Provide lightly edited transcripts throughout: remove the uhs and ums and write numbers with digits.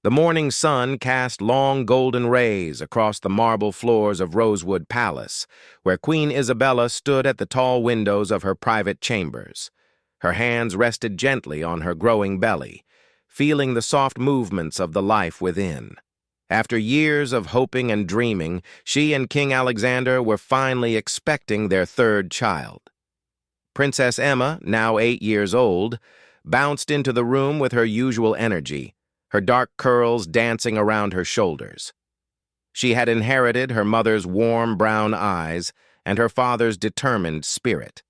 The morning sun cast long golden rays across the marble floors of Rosewood Palace, where Queen Isabella stood at the tall windows of her private chambers. Her hands rested gently on her growing belly, feeling the soft movements of the life within. After years of hoping and dreaming, she and King Alexander were finally expecting their third child. Princess Emma, now 8 years old, bounced into the room with her usual energy, her dark curls dancing around her shoulders. She had inherited her mother's warm brown eyes and her father's determined spirit.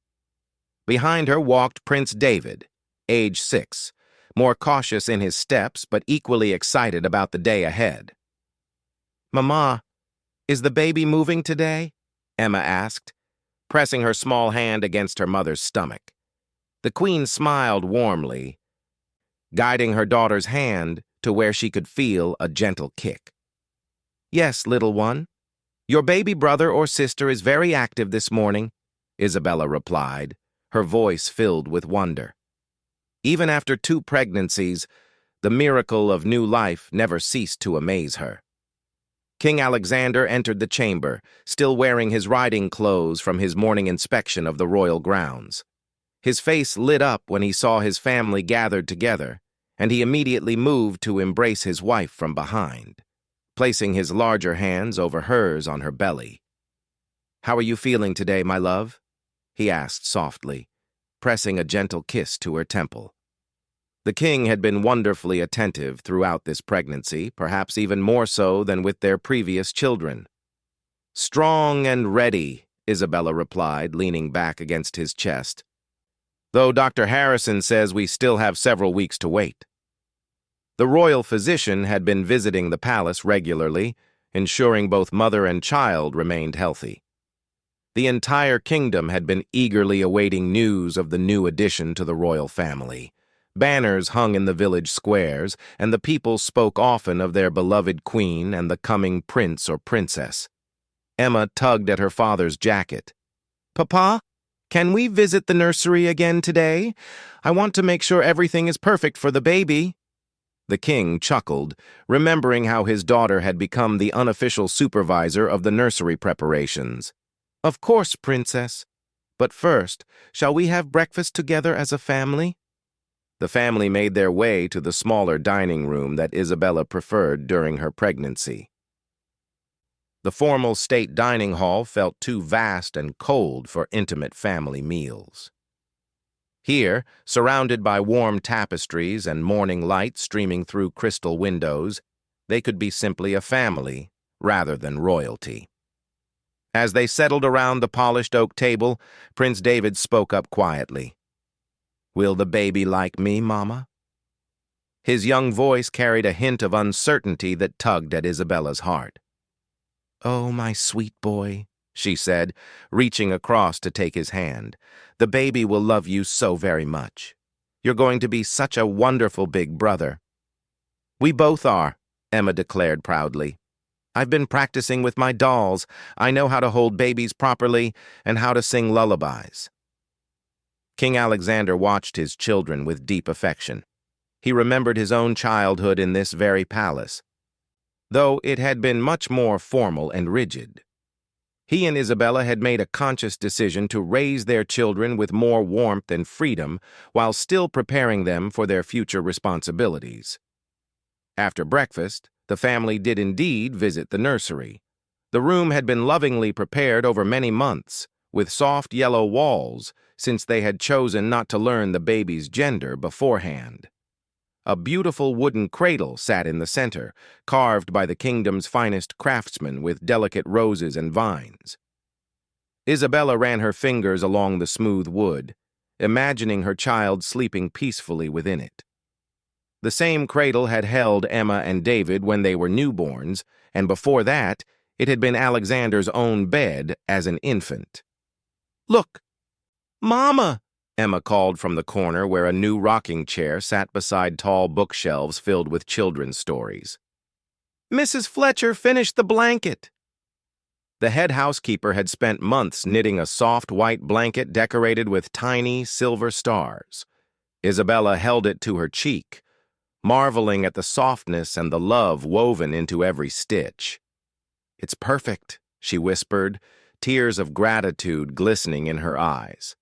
Behind her walked Prince David, age 6, more cautious in his steps but equally excited about the day ahead. "Mama, is the baby moving today?" Emma asked, pressing her small hand against her mother's stomach. The Queen smiled warmly, guiding her daughter's hand to where she could feel a gentle kick. "Yes, little one. Your baby brother or sister is very active this morning," Isabella replied, her voice filled with wonder. Even after 2 pregnancies, the miracle of new life never ceased to amaze her. King Alexander entered the chamber, still wearing his riding clothes from his morning inspection of the royal grounds. His face lit up when he saw his family gathered together, and he immediately moved to embrace his wife from behind, placing his larger hands over hers on her belly. "How are you feeling today, my love?" he asked softly, pressing a gentle kiss to her temple. The king had been wonderfully attentive throughout this pregnancy, perhaps even more so than with their previous children. "Strong and ready," Isabella replied, leaning back against his chest, "though Dr. Harrison says we still have several weeks to wait." The royal physician had been visiting the palace regularly, ensuring both mother and child remained healthy. The entire kingdom had been eagerly awaiting news of the new addition to the royal family. Banners hung in the village squares, and the people spoke often of their beloved queen and the coming prince or princess. Emma tugged at her father's jacket. "Papa, can we visit the nursery again today? I want to make sure everything is perfect for the baby." The king chuckled, remembering how his daughter had become the unofficial supervisor of the nursery preparations. "Of course, princess. But first, shall we have breakfast together as a family?" The family made their way to the smaller dining room that Isabella preferred during her pregnancy. The formal state dining hall felt too vast and cold for intimate family meals. Here, surrounded by warm tapestries and morning light streaming through crystal windows, they could be simply a family rather than royalty. As they settled around the polished oak table, Prince David spoke up quietly. "Will the baby like me, Mama?" His young voice carried a hint of uncertainty that tugged at Isabella's heart. "Oh, my sweet boy," she said, reaching across to take his hand. "The baby will love you so very much. You're going to be such a wonderful big brother." "We both are," Emma declared proudly. "I've been practicing with my dolls. I know how to hold babies properly and how to sing lullabies." King Alexander watched his children with deep affection. He remembered his own childhood in this very palace, though it had been much more formal and rigid. He and Isabella had made a conscious decision to raise their children with more warmth and freedom while still preparing them for their future responsibilities. After breakfast, the family did indeed visit the nursery. The room had been lovingly prepared over many months, with soft yellow walls, since they had chosen not to learn the baby's gender beforehand. A beautiful wooden cradle sat in the center, carved by the kingdom's finest craftsmen with delicate roses and vines. Isabella ran her fingers along the smooth wood, imagining her child sleeping peacefully within it. The same cradle had held Emma and David when they were newborns, and before that, it had been Alexander's own bed as an infant. "Look! Mama!" Emma called from the corner where a new rocking chair sat beside tall bookshelves filled with children's stories. "Mrs. Fletcher finished the blanket." The head housekeeper had spent months knitting a soft white blanket decorated with tiny silver stars. Isabella held it to her cheek, marveling at the softness and the love woven into every stitch. "It's perfect," she whispered, tears of gratitude glistening in her eyes.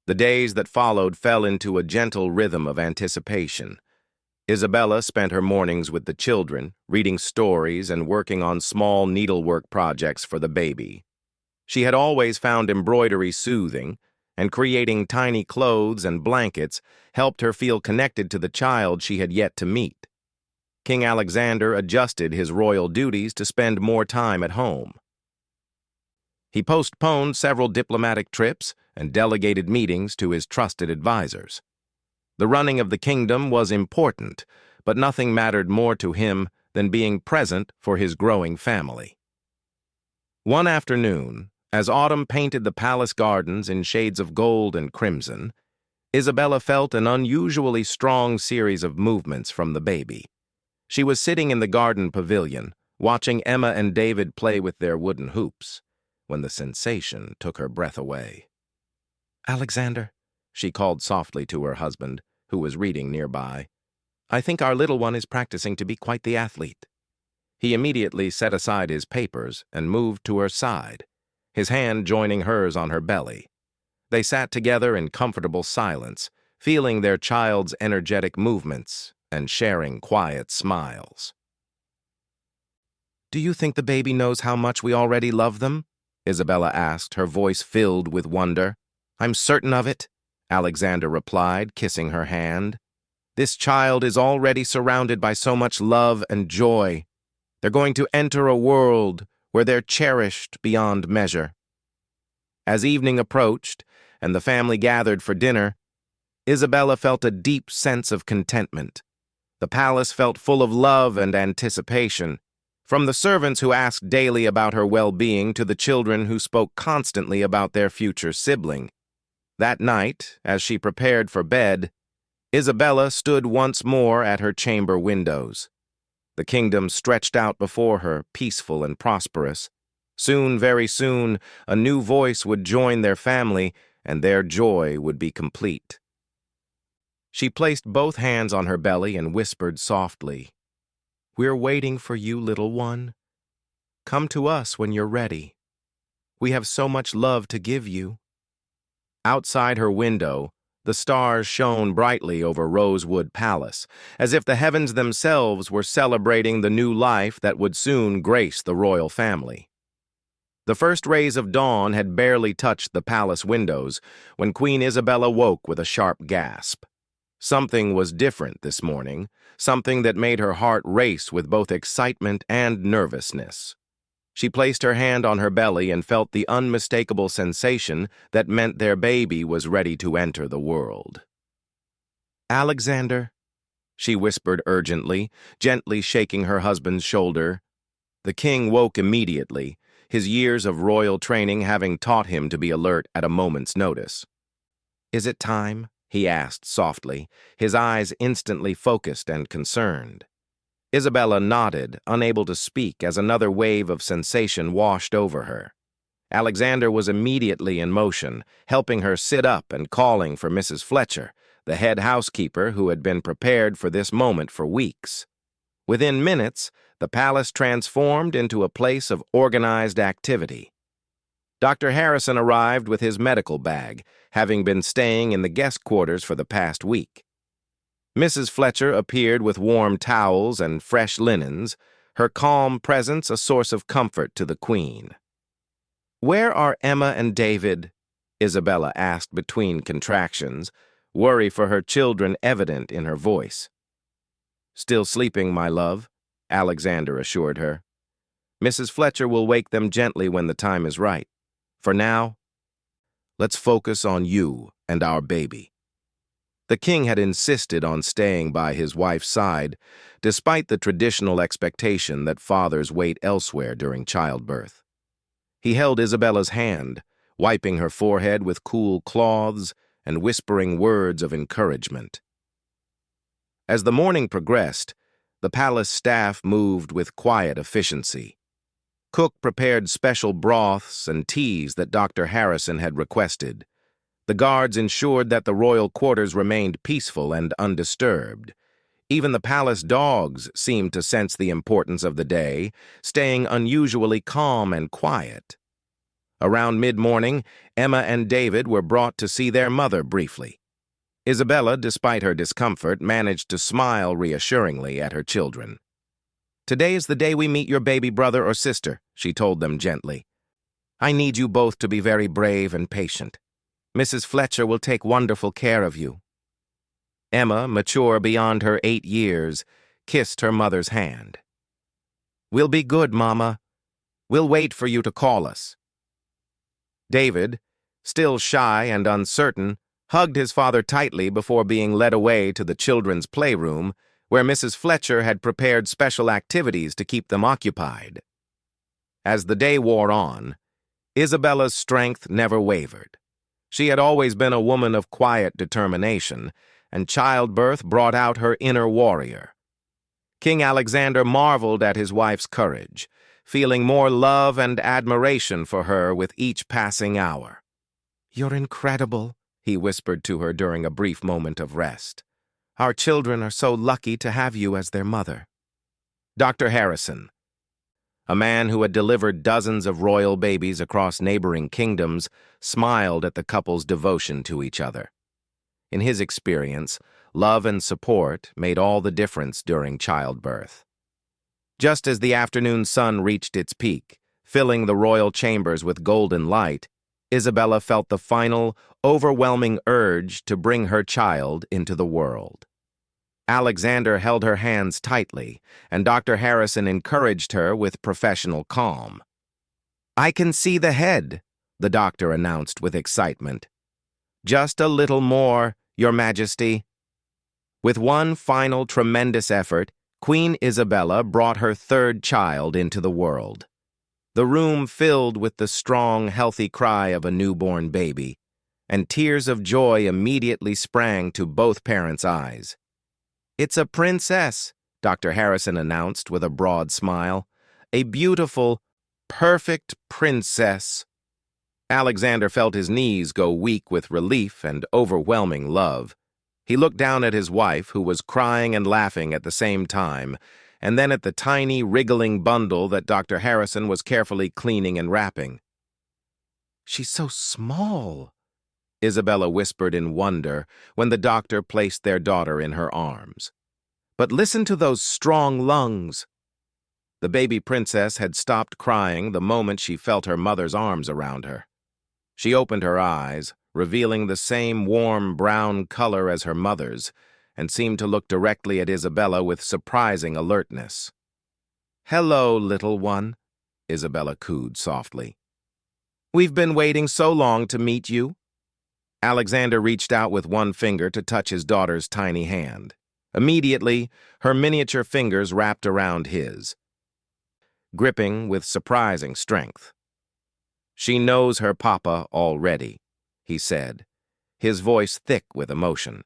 The days that followed fell into a gentle rhythm of anticipation. Isabella spent her mornings with the children, reading stories and working on small needlework projects for the baby. She had always found embroidery soothing, and creating tiny clothes and blankets helped her feel connected to the child she had yet to meet. King Alexander adjusted his royal duties to spend more time at home. He postponed several diplomatic trips and delegated meetings to his trusted advisors. The running of the kingdom was important, but nothing mattered more to him than being present for his growing family. One afternoon, as autumn painted the palace gardens in shades of gold and crimson, Isabella felt an unusually strong series of movements from the baby. She was sitting in the garden pavilion, watching Emma and David play with their wooden hoops, when the sensation took her breath away. "Alexander," she called softly to her husband, who was reading nearby, "I think our little one is practicing to be quite the athlete." He immediately set aside his papers and moved to her side, his hand joining hers on her belly. They sat together in comfortable silence, feeling their child's energetic movements and sharing quiet smiles. "Do you think the baby knows how much we already love them?" Isabella asked, her voice filled with wonder. "I'm certain of it," Alexander replied, kissing her hand. "This child is already surrounded by so much love and joy. They're going to enter a world where they're cherished beyond measure." As evening approached and the family gathered for dinner, Isabella felt a deep sense of contentment. The palace felt full of love and anticipation, from the servants who asked daily about her well-being to the children who spoke constantly about their future sibling. That night, as she prepared for bed, Isabella stood once more at her chamber windows. The kingdom stretched out before her, peaceful and prosperous. Soon, very soon, a new voice would join their family, and their joy would be complete. She placed both hands on her belly and whispered softly, "We're waiting for you, little one. Come to us when you're ready. We have so much love to give you." Outside her window, the stars shone brightly over Rosewood Palace, as if the heavens themselves were celebrating the new life that would soon grace the royal family. The first rays of dawn had barely touched the palace windows when Queen Isabella woke with a sharp gasp. Something was different this morning, something that made her heart race with both excitement and nervousness. She placed her hand on her belly and felt the unmistakable sensation that meant their baby was ready to enter the world. "Alexander," she whispered urgently, gently shaking her husband's shoulder. The king woke immediately, his years of royal training having taught him to be alert at a moment's notice. "Is it time?" he asked softly, his eyes instantly focused and concerned. Isabella nodded, unable to speak as another wave of sensation washed over her. Alexander was immediately in motion, helping her sit up and calling for Mrs. Fletcher, the head housekeeper who had been prepared for this moment for weeks. Within minutes, the palace transformed into a place of organized activity. Dr. Harrison arrived with his medical bag, having been staying in the guest quarters for the past week. Mrs. Fletcher appeared with warm towels and fresh linens, her calm presence a source of comfort to the Queen. "Where are Emma and David?" Isabella asked between contractions, worry for her children evident in her voice. "Still sleeping, my love," Alexander assured her. "Mrs. Fletcher will wake them gently when the time is right. For now, let's focus on you and our baby." The king had insisted on staying by his wife's side, despite the traditional expectation that fathers wait elsewhere during childbirth. He held Isabella's hand, wiping her forehead with cool cloths and whispering words of encouragement. As the morning progressed, the palace staff moved with quiet efficiency. Cook prepared special broths and teas that Dr. Harrison had requested. The guards ensured that the royal quarters remained peaceful and undisturbed. Even the palace dogs seemed to sense the importance of the day, staying unusually calm and quiet. Around mid-morning, Emma and David were brought to see their mother briefly. Isabella, despite her discomfort, managed to smile reassuringly at her children. "Today is the day we meet your baby brother or sister," she told them gently. "I need you both to be very brave and patient. Mrs. Fletcher will take wonderful care of you." Emma, mature beyond her 8 years, kissed her mother's hand. "We'll be good, Mama. We'll wait for you to call us." David, still shy and uncertain, hugged his father tightly before being led away to the children's playroom, where Mrs. Fletcher had prepared special activities to keep them occupied. As the day wore on, Isabella's strength never wavered. She had always been a woman of quiet determination, and childbirth brought out her inner warrior. King Alexander marveled at his wife's courage, feeling more love and admiration for her with each passing hour. "You're incredible," he whispered to her during a brief moment of rest. "Our children are so lucky to have you as their mother." Dr. Harrison, a man who had delivered dozens of royal babies across neighboring kingdoms, smiled at the couple's devotion to each other. In his experience, love and support made all the difference during childbirth. Just as the afternoon sun reached its peak, filling the royal chambers with golden light, Isabella felt the final, overwhelming urge to bring her child into the world. Alexander held her hands tightly, and Dr. Harrison encouraged her with professional calm. "I can see the head," the doctor announced with excitement. "Just a little more, Your Majesty." With one final tremendous effort, Queen Isabella brought her third child into the world. The room filled with the strong, healthy cry of a newborn baby, and tears of joy immediately sprang to both parents' eyes. "It's a princess," Dr. Harrison announced with a broad smile. "A beautiful, perfect princess." Alexander felt his knees go weak with relief and overwhelming love. He looked down at his wife, who was crying and laughing at the same time, and then at the tiny, wriggling bundle that Dr. Harrison was carefully cleaning and wrapping. "She's so small," Isabella whispered in wonder when the doctor placed their daughter in her arms. "But listen to those strong lungs." The baby princess had stopped crying the moment she felt her mother's arms around her. She opened her eyes, revealing the same warm brown color as her mother's, and seemed to look directly at Isabella with surprising alertness. "Hello, little one," Isabella cooed softly. "We've been waiting so long to meet you." Alexander reached out with one finger to touch his daughter's tiny hand. Immediately, her miniature fingers wrapped around his, gripping with surprising strength. "She knows her papa already," he said, his voice thick with emotion.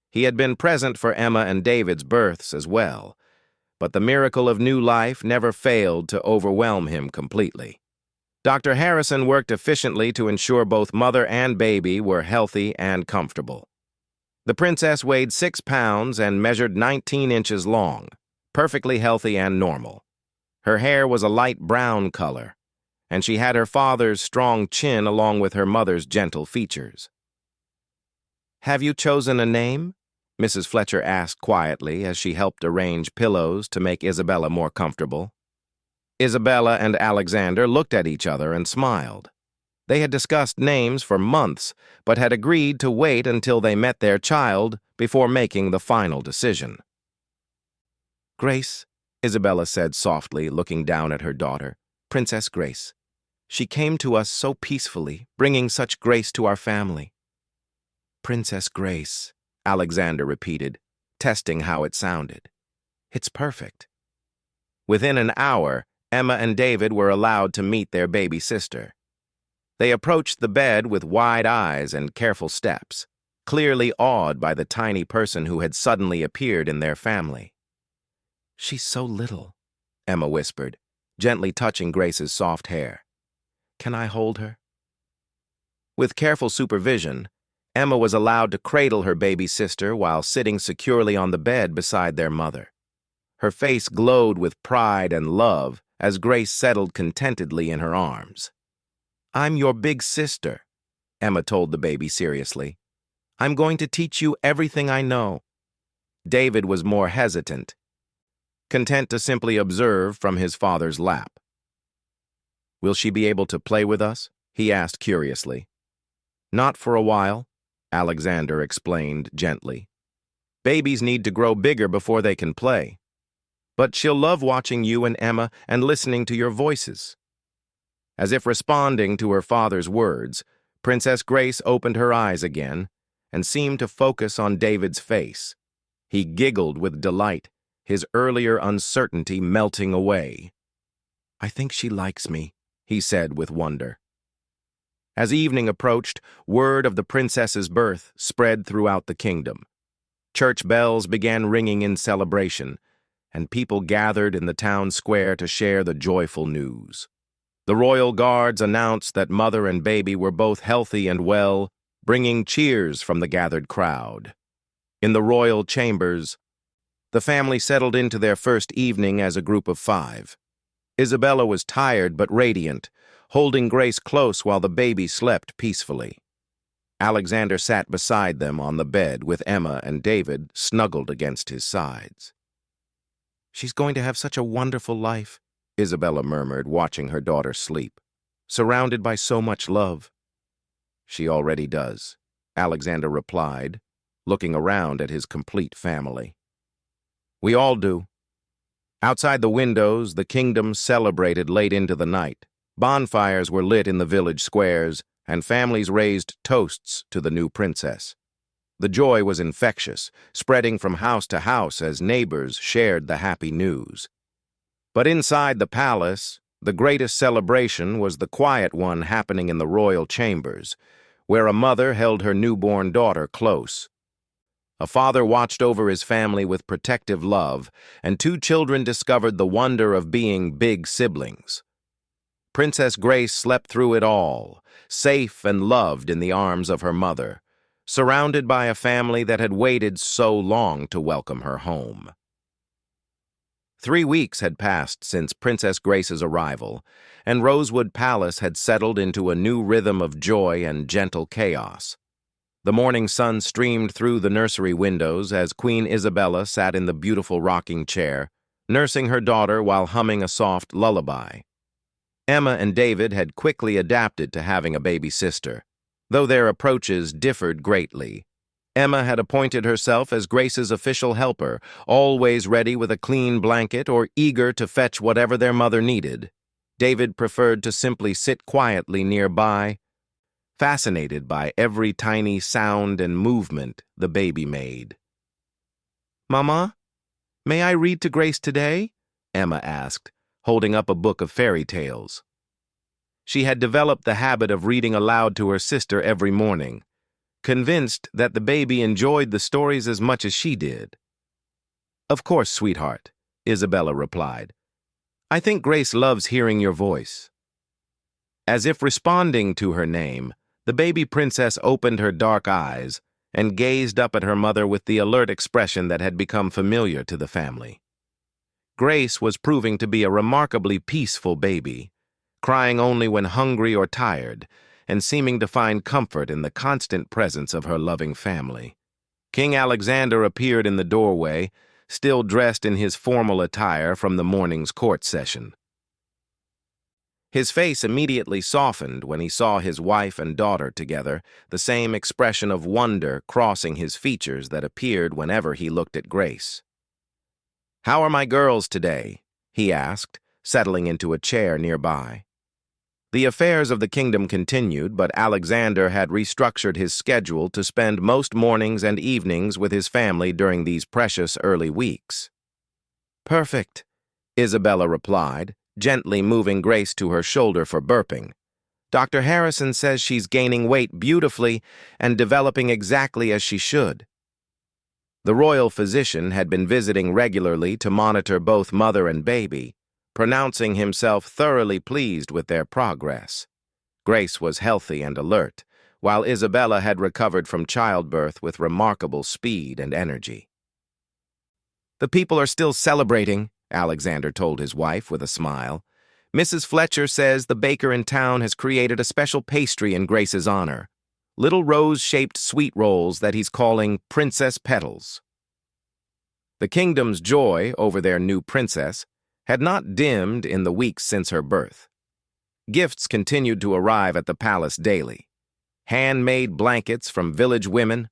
He had been present for Emma and David's births as well, but the miracle of new life never failed to overwhelm him completely. Dr. Harrison worked efficiently to ensure both mother and baby were healthy and comfortable. The princess weighed 6 pounds and measured 19 inches long, perfectly healthy and normal. Her hair was a light brown color, and she had her father's strong chin along with her mother's gentle features. "Have you chosen a name?" Mrs. Fletcher asked quietly as she helped arrange pillows to make Isabella more comfortable. Isabella and Alexander looked at each other and smiled. They had discussed names for months, but had agreed to wait until they met their child before making the final decision. "Grace," Isabella said softly, looking down at her daughter. "Princess Grace. She came to us so peacefully, bringing such grace to our family." "Princess Grace," Alexander repeated, testing how it sounded. "It's perfect." Within an hour, Emma and David were allowed to meet their baby sister. They approached the bed with wide eyes and careful steps, clearly awed by the tiny person who had suddenly appeared in their family. "She's so little," Emma whispered, gently touching Grace's soft hair. "Can I hold her?" With careful supervision, Emma was allowed to cradle her baby sister while sitting securely on the bed beside their mother. Her face glowed with pride and love as Grace settled contentedly in her arms. "I'm your big sister," Emma told the baby seriously. "I'm going to teach you everything I know." David was more hesitant, content to simply observe from his father's lap. "Will she be able to play with us?" he asked curiously. "Not for a while," Alexander explained gently. "Babies need to grow bigger before they can play. But she'll love watching you and Emma and listening to your voices." As if responding to her father's words, Princess Grace opened her eyes again and seemed to focus on David's face. He giggled with delight, his earlier uncertainty melting away. "I think she likes me," he said with wonder. As evening approached, word of the princess's birth spread throughout the kingdom. Church bells began ringing in celebration, and people gathered in the town square to share the joyful news. The royal guards announced that mother and baby were both healthy and well, bringing cheers from the gathered crowd. In the royal chambers, the family settled into their first evening as a group of 5. Isabella was tired but radiant, holding Grace close while the baby slept peacefully. Alexander sat beside them on the bed with Emma and David snuggled against his sides. "She's going to have such a wonderful life," Isabella murmured, watching her daughter sleep, "surrounded by so much love." "She already does," Alexander replied, looking around at his complete family. "We all do." Outside the windows, the kingdom celebrated late into the night. Bonfires were lit in the village squares, and families raised toasts to the new princess. The joy was infectious, spreading from house to house as neighbors shared the happy news. But inside the palace, the greatest celebration was the quiet one happening in the royal chambers, where a mother held her newborn daughter close. A father watched over his family with protective love, and 2 children discovered the wonder of being big siblings. Princess Grace slept through it all, safe and loved in the arms of her mother, surrounded by a family that had waited so long to welcome her home. 3 weeks had passed since Princess Grace's arrival, and Rosewood Palace had settled into a new rhythm of joy and gentle chaos. The morning sun streamed through the nursery windows as Queen Isabella sat in the beautiful rocking chair, nursing her daughter while humming a soft lullaby. Emma and David had quickly adapted to having a baby sister, though their approaches differed greatly. Emma had appointed herself as Grace's official helper, always ready with a clean blanket or eager to fetch whatever their mother needed. David preferred to simply sit quietly nearby, fascinated by every tiny sound and movement the baby made. "Mama, may I read to Grace today?" Emma asked, holding up a book of fairy tales. She had developed the habit of reading aloud to her sister every morning, convinced that the baby enjoyed the stories as much as she did. "Of course, sweetheart," Isabella replied. "I think Grace loves hearing your voice." As if responding to her name, the baby princess opened her dark eyes and gazed up at her mother with the alert expression that had become familiar to the family. Grace was proving to be a remarkably peaceful baby, crying only when hungry or tired, and seeming to find comfort in the constant presence of her loving family. King Alexander appeared in the doorway, still dressed in his formal attire from the morning's court session. His face immediately softened when he saw his wife and daughter together, the same expression of wonder crossing his features that appeared whenever he looked at Grace. "How are my girls today?" he asked, settling into a chair nearby. The affairs of the kingdom continued, but Alexander had restructured his schedule to spend most mornings and evenings with his family during these precious early weeks. "Perfect," Isabella replied, gently moving Grace to her shoulder for burping. "Dr. Harrison says she's gaining weight beautifully and developing exactly as she should." The royal physician had been visiting regularly to monitor both mother and baby, pronouncing himself thoroughly pleased with their progress. Grace was healthy and alert, while Isabella had recovered from childbirth with remarkable speed and energy. "The people are still celebrating," Alexander told his wife with a smile. "Mrs. Fletcher says the baker in town has created a special pastry in Grace's honor, little rose-shaped sweet rolls that he's calling Princess Petals." The kingdom's joy over their new princess had not dimmed in the weeks since her birth. Gifts continued to arrive at the palace daily. Handmade blankets from village women,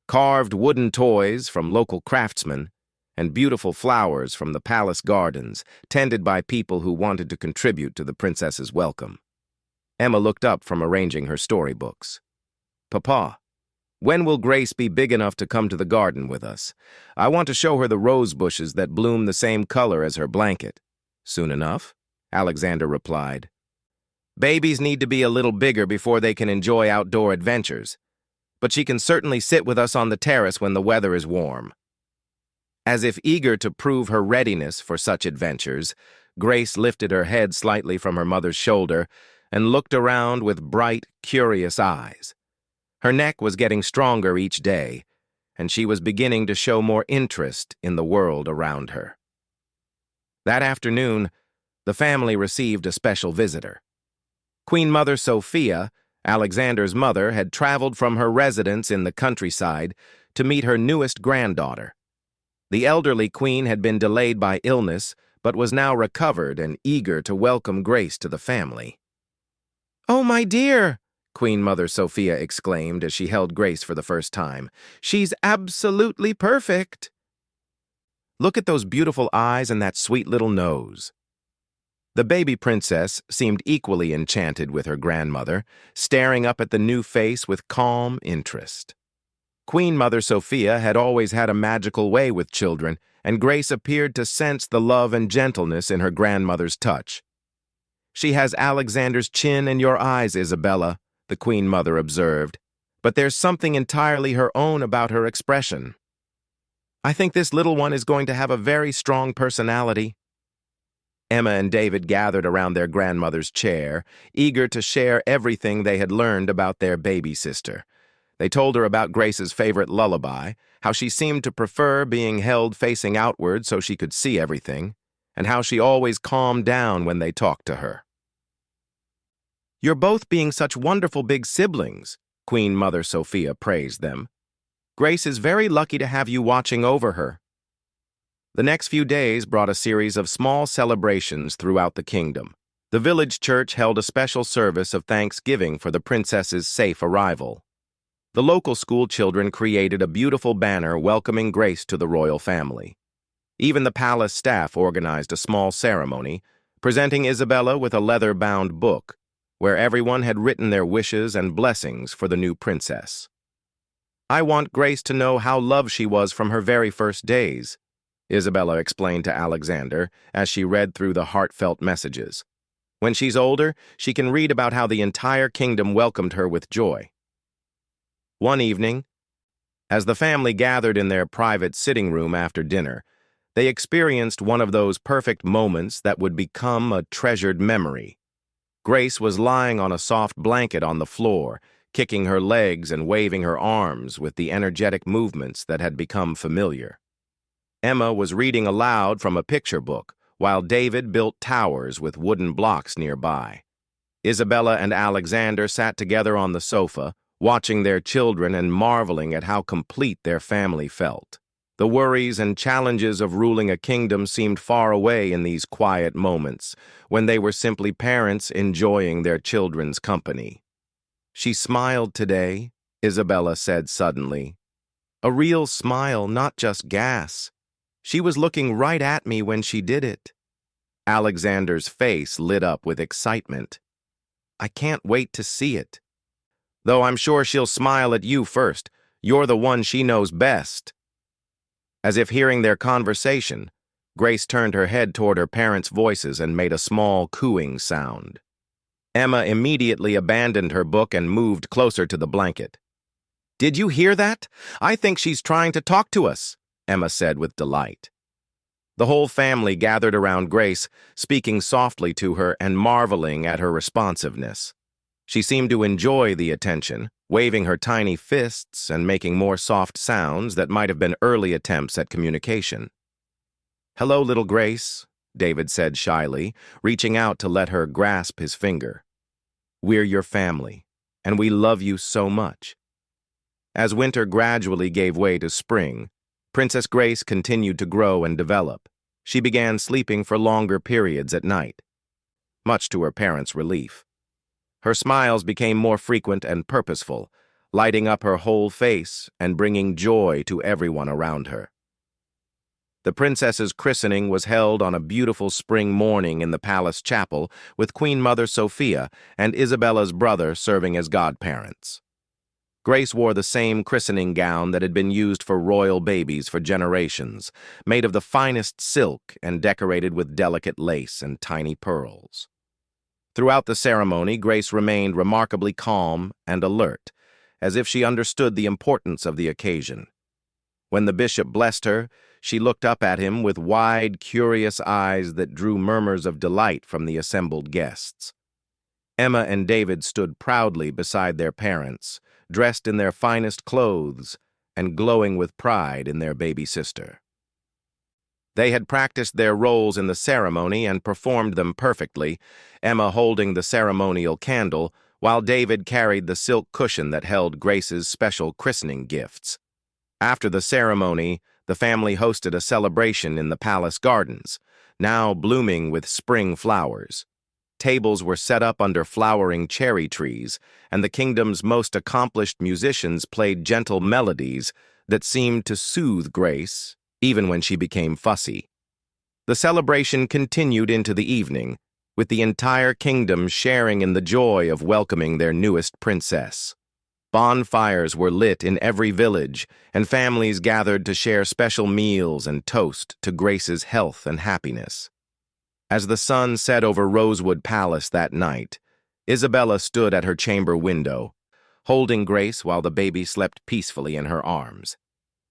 carved wooden toys from local craftsmen, and beautiful flowers from the palace gardens, tended by people who wanted to contribute to the princess's welcome. Emma looked up from arranging her storybooks. "Papa, when will Grace be big enough to come to the garden with us? I want to show her the rose bushes that bloom the same color as her blanket." "Soon enough," Alexander replied. "Babies need to be a little bigger before they can enjoy outdoor adventures, but she can certainly sit with us on the terrace when the weather is warm." As if eager to prove her readiness for such adventures, Grace lifted her head slightly from her mother's shoulder and looked around with bright, curious eyes. Her neck was getting stronger each day, and she was beginning to show more interest in the world around her. That afternoon, the family received a special visitor. Queen Mother Sophia, Alexander's mother, had traveled from her residence in the countryside to meet her newest granddaughter. The elderly queen had been delayed by illness, but was now recovered and eager to welcome Grace to the family. "Oh, my dear," Queen Mother Sophia exclaimed as she held Grace for the first time. "She's absolutely perfect. Look at those beautiful eyes and that sweet little nose." The baby princess seemed equally enchanted with her grandmother, staring up at the new face with calm interest. Queen Mother Sophia had always had a magical way with children, and Grace appeared to sense the love and gentleness in her grandmother's touch. "She has Alexander's chin and your eyes, Isabella," the Queen Mother observed, "but there's something entirely her own about her expression. I think this little one is going to have a very strong personality." Emma and David gathered around their grandmother's chair, eager to share everything they had learned about their baby sister. They told her about Grace's favorite lullaby, how she seemed to prefer being held facing outward so she could see everything, and how she always calmed down when they talked to her. "You're both being such wonderful big siblings," Queen Mother Sophia praised them. "Grace is very lucky to have you watching over her." The next few days brought a series of small celebrations throughout the kingdom. The village church held a special service of thanksgiving for the princess's safe arrival. The local school children created a beautiful banner welcoming Grace to the royal family. Even the palace staff organized a small ceremony, presenting Isabella with a leather-bound book, where everyone had written their wishes and blessings for the new princess. "I want Grace to know how loved she was from her very first days," Isabella explained to Alexander as she read through the heartfelt messages. "When she's older, she can read about how the entire kingdom welcomed her with joy." One evening, as the family gathered in their private sitting room after dinner, they experienced one of those perfect moments that would become a treasured memory. Grace was lying on a soft blanket on the floor, kicking her legs and waving her arms with the energetic movements that had become familiar. Emma was reading aloud from a picture book, while David built towers with wooden blocks nearby. Isabella and Alexander sat together on the sofa, watching their children and marveling at how complete their family felt. The worries and challenges of ruling a kingdom seemed far away in these quiet moments, when they were simply parents enjoying their children's company. "She smiled today," Isabella said suddenly. "A real smile, not just gas. She was looking right at me when she did it." Alexander's face lit up with excitement. "I can't wait to see it. Though I'm sure she'll smile at you first. You're the one she knows best." As if hearing their conversation, Grace turned her head toward her parents' voices and made a small cooing sound. Emma immediately abandoned her book and moved closer to the blanket. "Did you hear that? I think she's trying to talk to us," Emma said with delight. The whole family gathered around Grace, speaking softly to her and marveling at her responsiveness. She seemed to enjoy the attention, waving her tiny fists and making more soft sounds that might have been early attempts at communication. "Hello, little Grace," David said shyly, reaching out to let her grasp his finger. "We're your family, and we love you so much." As winter gradually gave way to spring, Princess Grace continued to grow and develop. She began sleeping for longer periods at night, much to her parents' relief. Her smiles became more frequent and purposeful, lighting up her whole face and bringing joy to everyone around her. The princess's christening was held on a beautiful spring morning in the palace chapel with Queen Mother Sophia and Isabella's brother serving as godparents. Grace wore the same christening gown that had been used for royal babies for generations, made of the finest silk and decorated with delicate lace and tiny pearls. Throughout the ceremony, Grace remained remarkably calm and alert, as if she understood the importance of the occasion. When the bishop blessed her, she looked up at him with wide, curious eyes that drew murmurs of delight from the assembled guests. Emma and David stood proudly beside their parents, dressed in their finest clothes and glowing with pride in their baby sister. They had practiced their roles in the ceremony and performed them perfectly, Emma holding the ceremonial candle, while David carried the silk cushion that held Grace's special christening gifts. After the ceremony, the family hosted a celebration in the palace gardens, now blooming with spring flowers. Tables were set up under flowering cherry trees, and the kingdom's most accomplished musicians played gentle melodies that seemed to soothe Grace, even when she became fussy. The celebration continued into the evening, with the entire kingdom sharing in the joy of welcoming their newest princess. Bonfires were lit in every village, and families gathered to share special meals and toast to Grace's health and happiness. As the sun set over Rosewood Palace that night, Isabella stood at her chamber window, holding Grace while the baby slept peacefully in her arms.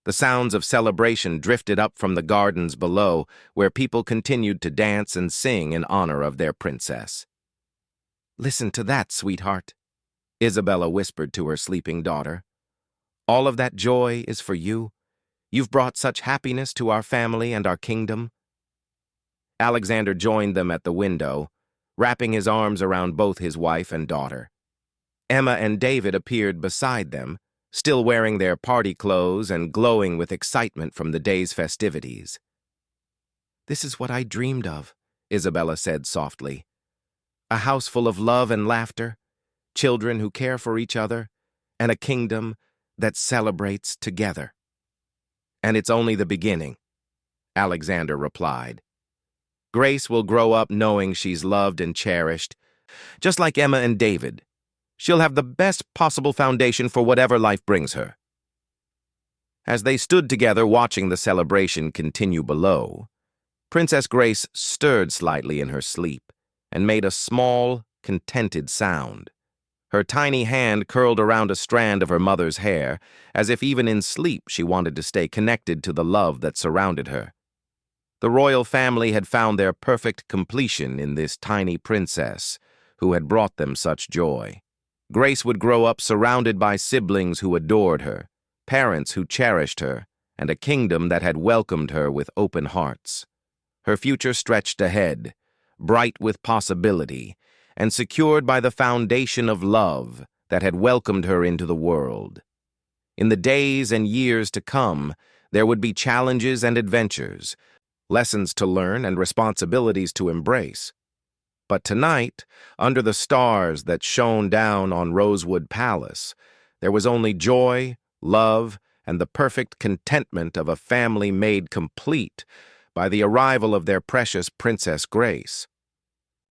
The sounds of celebration drifted up from the gardens below, where people continued to dance and sing in honor of their princess. "Listen to that, sweetheart," Isabella whispered to her sleeping daughter. "All of that joy is for you. You've brought such happiness to our family and our kingdom." Alexander joined them at the window, wrapping his arms around both his wife and daughter. Emma and David appeared beside them, still wearing their party clothes and glowing with excitement from the day's festivities. "This is what I dreamed of," Isabella said softly. "A house full of love and laughter, children who care for each other, and a kingdom that celebrates together." "And it's only the beginning," Alexander replied. "Grace will grow up knowing she's loved and cherished, just like Emma and David. She'll have the best possible foundation for whatever life brings her." As they stood together watching the celebration continue below, Princess Grace stirred slightly in her sleep and made a small, contented sound. Her tiny hand curled around a strand of her mother's hair, as if even in sleep she wanted to stay connected to the love that surrounded her. The royal family had found their perfect completion in this tiny princess, who had brought them such joy. Grace would grow up surrounded by siblings who adored her, parents who cherished her, and a kingdom that had welcomed her with open hearts. Her future stretched ahead, bright with possibility, and secured by the foundation of love that had welcomed her into the world. In the days and years to come, there would be challenges and adventures, lessons to learn and responsibilities to embrace. But tonight, under the stars that shone down on Rosewood Palace, there was only joy, love, and the perfect contentment of a family made complete by the arrival of their precious Princess Grace.